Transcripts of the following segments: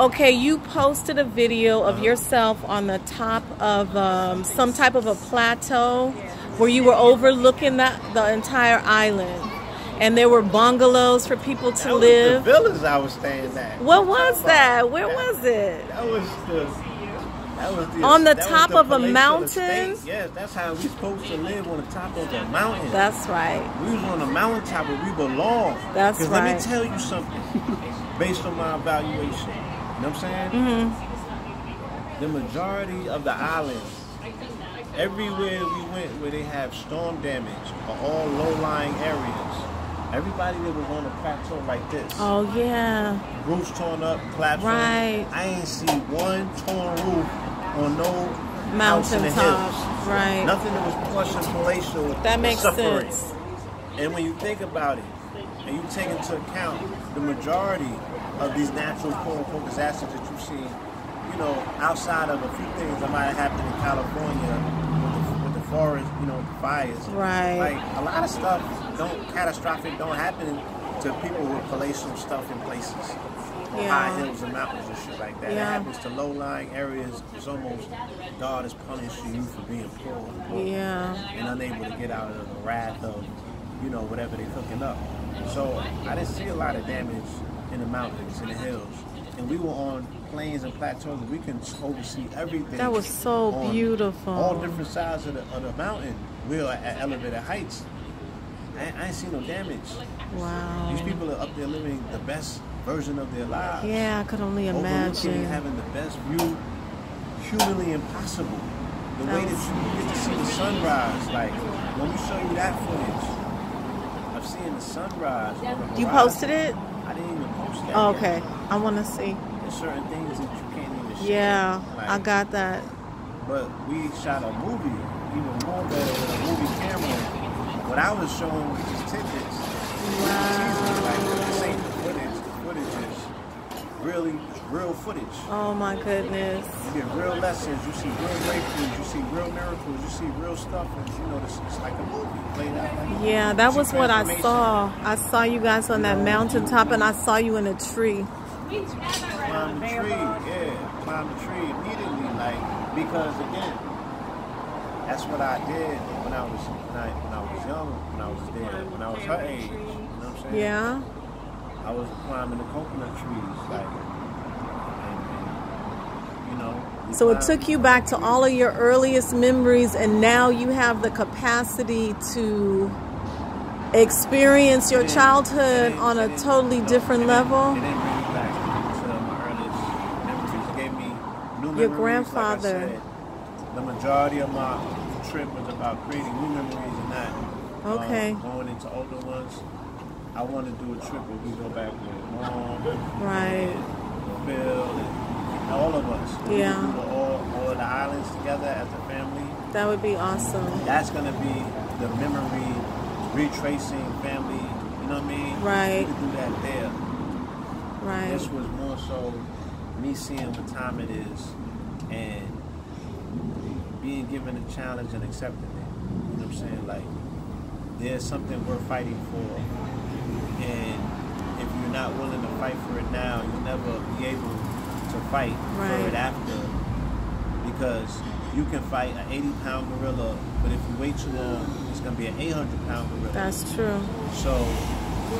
Okay, you posted a video of yourself on the top of some type of a plateau where you were overlooking the entire island. And there were bungalows for people to live. The villas I was staying at. What was that? Where was it? That was on the top of a mountain? Yes, that's how we supposed to live, on the top of a mountain. That's right. We was on a mountaintop where we belong. That's right. Because let me tell you something, based on my evaluation. You know what I'm saying? Mm-hmm. The majority of the islands, everywhere we went where they have storm damage, are all low-lying areas. Everybody that was on a plateau like this. Oh, yeah. Roofs torn up, collapsed. Right. I ain't see one torn roof on no mountain top. Right. Nothing that was plush and palatial. That makes sense. And when you think about it, and you take into account the majority of these natural quote-unquote disasters that you see, you know, outside of a few things that might have happened in California with the forest, you know, the fires. Right. Like, a lot of stuff catastrophic don't happen to people with palatial stuff in places. Yeah. High hills and mountains and shit like that. Yeah. It happens to low-lying areas. It's almost God is punishing you for being poor and unable to get out of the wrath of, you know, whatever they're cooking up. So I didn't see a lot of damage in the mountains, in the hills. And we were on plains and plateaus, and we can oversee everything. That was so beautiful. All different sides of the mountain. We were at elevated heights. I ain't seen no damage. Wow. These people are up there living the best version of their lives. Yeah, I could only imagine. Having the best view humanly impossible. The way that you get to see the sunrise, like when we show you that footage of seeing the sunrise. You posted it? I didn't even post that. Oh, okay. I want to see. There's certain things that you can't even see. Yeah, like, I got that. But we shot a movie, even more better with a movie camera. What I was showing was just tidbits. Wow. Like, this ain't the footage. The footage is really real footage. Oh my goodness. You get real lessons. You see real breakthroughs. You see real miracles. You see real stuff. And you know, it's like a movie played out. Like, yeah, that was what I saw. I saw you guys on that mountaintop, and I saw you in a tree. Climb the tree, yeah. Climb the tree immediately, like, because again, that's what I did when I was young, when I was there, when I was her age. You know what I'm saying? Yeah. I was climbing the coconut trees, like, and you know. So it took you back to all of your earliest memories, and now you have the capacity to experience your childhood on a totally different level. It didn't bring me back to my earliest memories. It gave me new memories. Your grandfather. Like I said, the majority of my trip was about creating new memories and not going into older ones. I want to do a trip where we go back with Mom, right, and Bill, and all of us. Yeah. We do all of the islands together as a family. That would be awesome. That's going to be the memory retracing family, you know what I mean? Right. We could do that there. Right. This was more so me seeing what time it is and being given a challenge and accepting it. You know what I'm saying? Like, there's something worth fighting for. And if you're not willing to fight for it now, you'll never be able to fight for it after. Because you can fight an 80-pound gorilla, but if you wait too long, it's going to be an 800-pound gorilla. That's true. So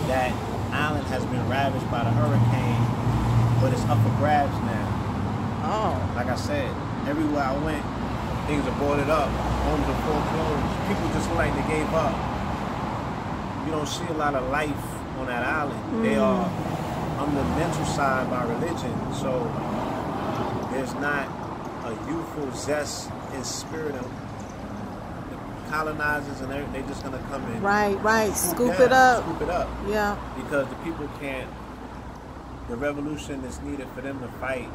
that island has been ravaged by the hurricane, but it's up for grabs now. Oh. Like I said, everywhere I went, things are boarded up, homes are foreclosed, people just look like they gave up. You don't see a lot of life on that island. They are on the mental side by religion, so there's not a youthful zest and spirit of the colonizers, and they're just gonna come in. Right. Scoop it up. Yeah. Because the people can't. The revolution is needed for them to fight.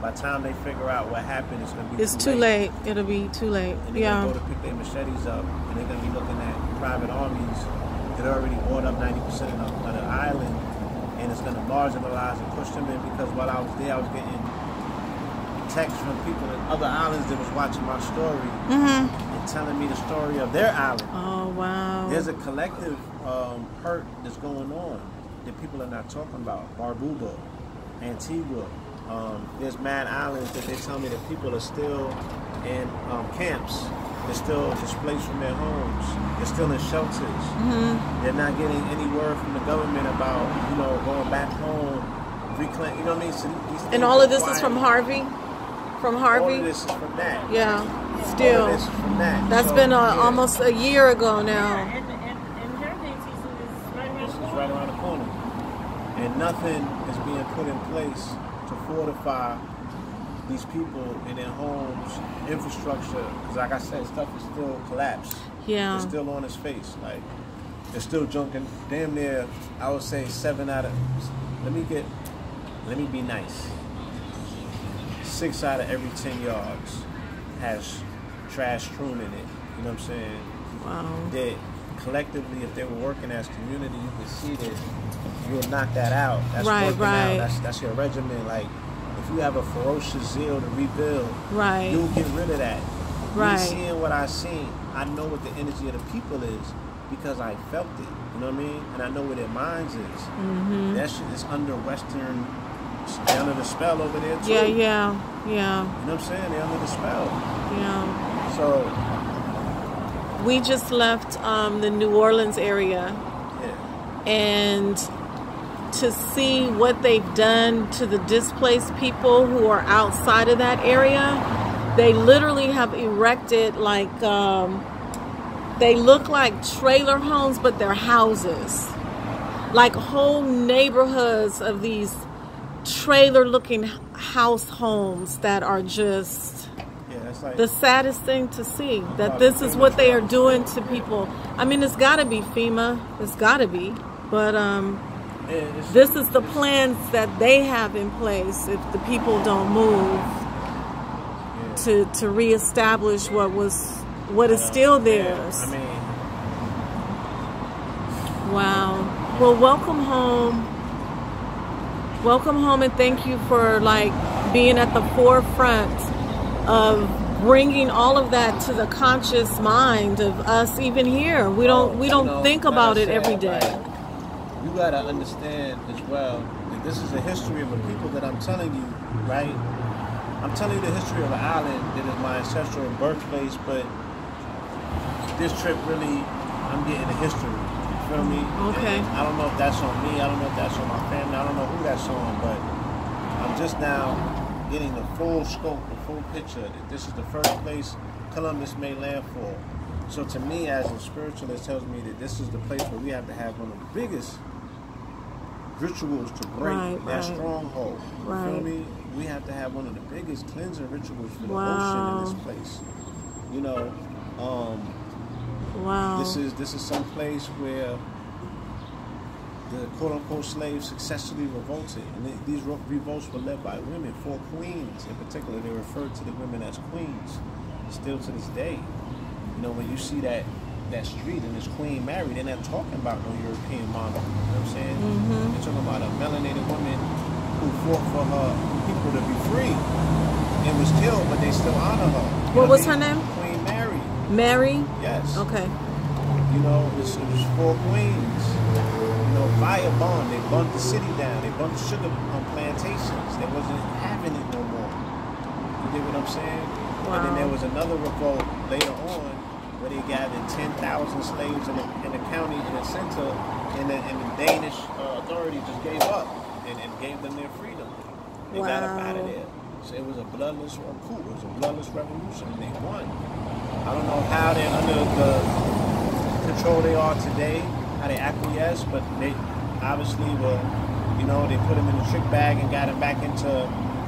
By the time they figure out what happened, it's gonna be. It's too late. It'll be too late. And they're gonna go to pick their machetes up, and they're gonna be looking at private armies that already bought up 90% of the island, and it's gonna marginalize and push them in. Because while I was there, I was getting texts from people in other islands that was watching my story and telling me the story of their island. Oh, wow. There's a collective hurt that's going on that people are not talking about. Barbuda, Antigua, There's mad islands that they tell me that people are still in camps. They're still displaced from their homes. They're still in shelters. They're not getting any word from the government about, you know, going back home, reclaim. You know what I mean? So and all of this is from Harvey. From Harvey. All of this is from that. Yeah. Still. All of this is from that. That's so, been almost a year ago now. Yeah, and hurricane season is right around the corner. Right around the corner. And nothing is being put in place to fortify these people in their homes, infrastructure. Because like I said, stuff is still collapsed. Yeah. It's still on its face. Like, it's still junking. Damn near, I would say 7 out of, let me be nice. 6 out of every 10 yards has trash strewn in it. You know what I'm saying? Wow. That collectively, if they were working as community, you can see that you'll knock that out. That's right, working right. out. That's your regimen. Like, if you have a ferocious zeal to rebuild, right, you'll get rid of that. Right. Me seeing what I seen, I know what the energy of the people is because I felt it. You know what I mean? And I know where their minds is. That shit is under Western. They're under the spell over there too. Yeah. You know what I'm saying? They're under the spell. Yeah. So we just left the New Orleans area, and to see what they've done to the displaced people who are outside of that area, they literally have erected like they look like trailer homes, but they're houses, like whole neighborhoods of these trailer-looking house homes that are just like the saddest thing to see. That this is what they are doing to people. I mean, it's got to be FEMA. It's got to be. But this is the plans that they have in place if the people don't move to reestablish what is still theirs. I mean, wow. Well, welcome home. Welcome home, and thank you for like being at the forefront of bringing all of that to the conscious mind of us even here. We don't think about it every day. Like, you gotta understand as well that this is a history of the people that I'm telling you, right? I'm telling you the history of an island that is my ancestral birthplace, but this trip really, I'm getting the history. You feel me? Okay. And I don't know if that's on me, I don't know if that's on my family, I don't know who that's on, but I'm just now getting the full scope, the full picture that this is the first place Columbus made landfall. So to me, as a spiritualist, tells me that this is the place where we have to have one of the biggest rituals to break that stronghold. You feel me? We have to have one of the biggest cleansing rituals for the ocean in this place. You know, this is some place where the quote-unquote slaves successfully revolted, and these revolts were led by women, 4 queens in particular. They referred to the women as queens, still to this day. You know, when you see that street and this queen married, they're not talking about no European monarch. You know what I'm saying? They're talking about a melanated woman who fought for her people to be free and was killed, but they still honor her. What was her name? Queen Mary. Mary? Yes. Okay. You know, it was 4 queens. You know, firebomb. They burnt the city down. They burnt the sugar plantations. They wasn't having it no more. You get what I'm saying? Wow. And then there was another revolt later on where they gathered 10,000 slaves in the county in the center, and the Danish authorities just gave up and gave them their freedom. They got up out of there. So it was a bloodless coup. It was a bloodless revolution, and they won. I don't know how they're under the control they are today, how they acquiesce, but they obviously were, you know, they put them in the trick bag and got them back into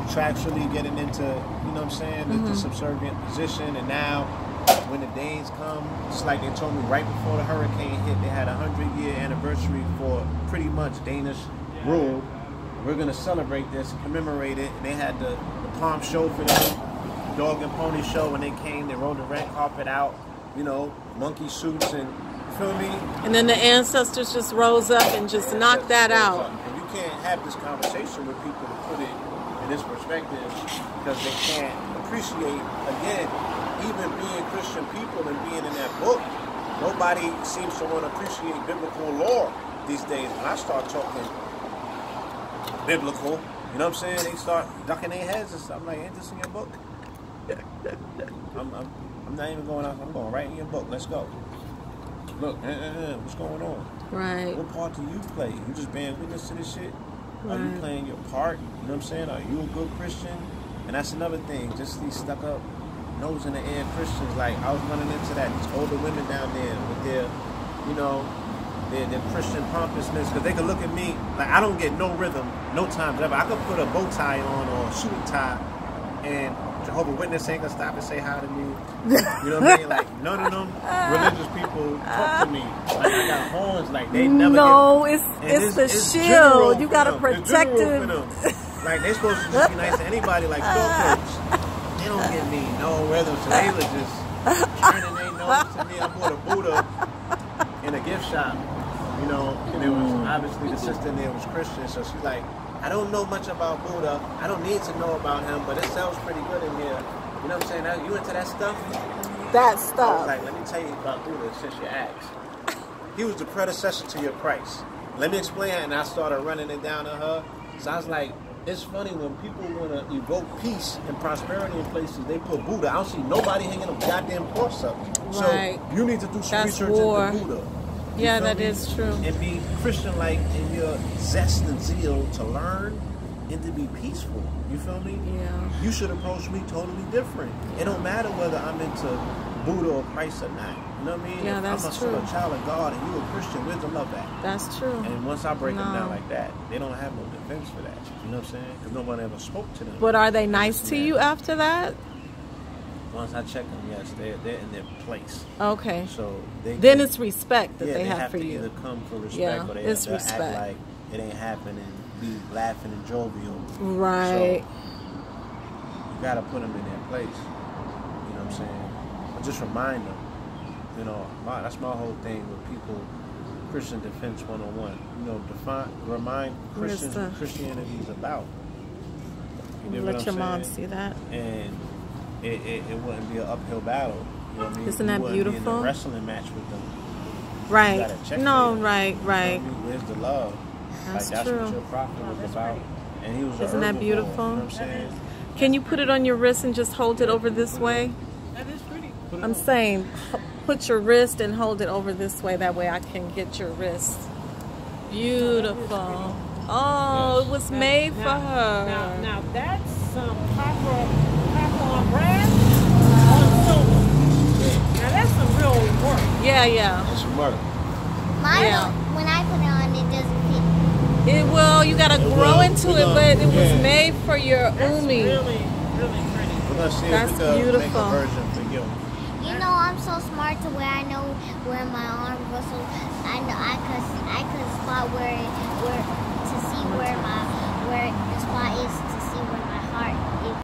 contractually getting into, you know what I'm saying, the subservient position. And now when the Danes come, it's like they told me right before the hurricane hit, they had a 100-year anniversary for pretty much Danish rule. We're going to celebrate this, commemorate it. And they had the palm show for them, dog and pony show. When they came, they rolled the red carpet out, you know, monkey suits, and you feel me? And then the ancestors just rose up and just knocked that out. And you can't have this conversation with people to put it in this perspective because they can't appreciate, again, even being Christian people and being in that book, nobody seems to want to appreciate biblical lore these days. When I start talking biblical, you You know what I'm saying? They start ducking their heads and stuff. I'm like, ain't this in your book? I'm not even going out. I'm going right in your book. Let's go. Look, what's going on? Right. What part do you play? You just being witness to this shit? Are you Right. playing your part? You know what I'm saying? Are you a good Christian? And that's another thing. Just these stuck up, nose in the air Christians. Like, I was running into that. These older women down there with their, you know, their Christian pompousness. Because they can look at me, like, I don't get no rhythm, no time, whatever. I could put a bow tie on or a suit tie, and Jehovah's Witness ain't gonna stop and say hi to me. You know what I mean? Like, none of them religious people talk to me. Like, I got horns, like, they never No, get... it's the it's shield. general You gotta for them. It's protect general him. for them. Like, they supposed to just be nice to anybody, like storefronts. They don't give me no rhythm, so they were just turning their nose to me. I bought a Buddha in a gift shop, you know, and it was obviously the sister in there was Christian, so she's like, I don't know much about Buddha. I don't need to know about him, but it sounds pretty good in here. You know what I'm saying? Now, you into that stuff? That I was stuff. like, let me tell you about Buddha since you asked. He was the predecessor to your Christ. Let me explain it, and I started running it down to her. So I was like, it's funny when people want to evoke peace and prosperity in places, they put Buddha. I don't see nobody hanging a goddamn cross up. Right. So you need to do some That's research war. into Buddha. You Yeah, feel that me? is true. And be Christian-like in your zest and zeal to learn and to be peaceful. You feel me? Yeah. You should approach me totally different. It don't matter whether I'm into Buddha or Christ or not. You know what I mean? Yeah, If that's I'm a true. child of God and you a Christian, where's the love at? That's true. And once I break them down No. like that, they don't have no defense for that. You know what I'm saying? Because no one ever spoke to them. But are they nice to you after that? Once I check them, yes, they're in their place. Okay. So they Then can- it's respect that yeah, they have for to you. either come for respect Yeah, or they it's have to respect. act like it ain't happening, be laughing and jovial. Right. So you gotta put them in their place. You know what I'm saying? But just remind them. You know, that's my whole thing with people. Christian Defense 101. You know, remind What is Christians the- what Christianity is about. You get what Let I'm your mom saying? see that. And it wouldn't be an uphill battle. You know what I mean? Isn't You that wouldn't be in beautiful? a wrestling match with them. Right. gotta check No, later. right, You know right. what I mean? Where's the love? That's that's true. what your prophet was about. And he was Isn't that herbivore, beautiful? You know what I'm saying? Can you put it on your wrist and just hold it over this way? That is pretty. Put it I'm on. saying put your wrist and hold it over this way. That way I can get your wrist. Beautiful. Oh, it was made for her. Now that's some copper on brass on silver. Now that's some real work. Yeah, yeah. That's some work. Mine, Yeah. when I put it on, it doesn't fit. It will. You gotta It grow will. into We're it, gonna- but it was yeah. made for your That's umi. really, really pretty. We're gonna see That's if we can make beautiful. a version for you. You know, I'm so smart to where I know where my arm was. So I know I could spot where